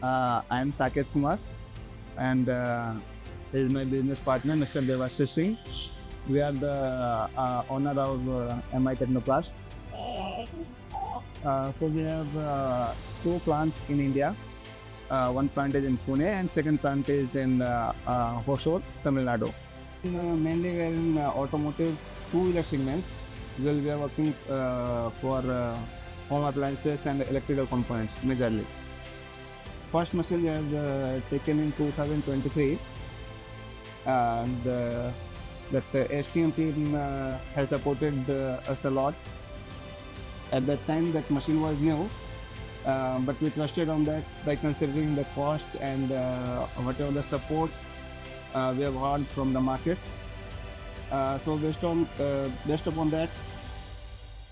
I am Saket Kumar, and he is my business partner, Mr. Debashish Singh. We are the owner of MiTechno Plast. So we have two plants in India. One plant is in Pune, and second plant is in Hosur, Tamil Nadu. Mainly we are in automotive two-wheeler segments. We are working for home appliances and electrical components majorly. First machine we have taken in 2023, and that STM team has supported us a lot. At that time that machine was new, but we trusted on that by considering the cost and whatever the support we have heard from the market. So based upon that,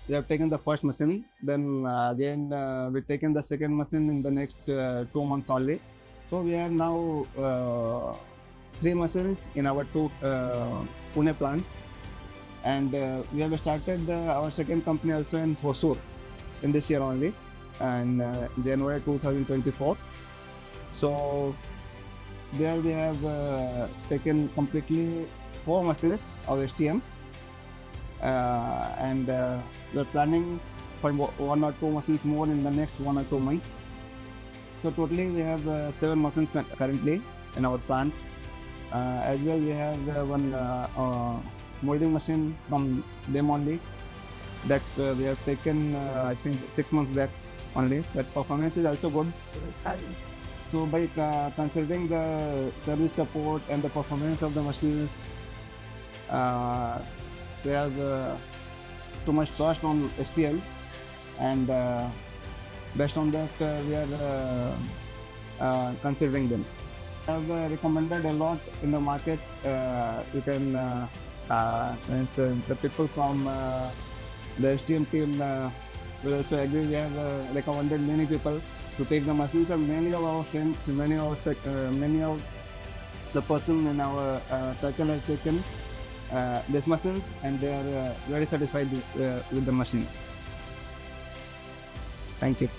we have taken the first machine. Then again we've taken the second machine in the next 2 months only. So we have now 3 machines in our two Pune plant, and we have started our second company also in Hosur in this year only, and January 2024. So there we have taken completely 4 machines of STM, and we're planning for 1 or 2 machines more in the next 1 or 2 months. So totally we have 7 machines currently in our plant. As well we have one molding machine from them only that we have taken I think 6 months back only. That performance is also good. So by considering the service support and the performance of the machines, we have too much trust on STL, and based on that we are considering them. I have recommended a lot in the market. You can the people from the STM team will also agree. We have recommended many people to take the machines, and many of our friends, many of the person in our circle has taken this machine, and they are very satisfied with the machine. Thank you.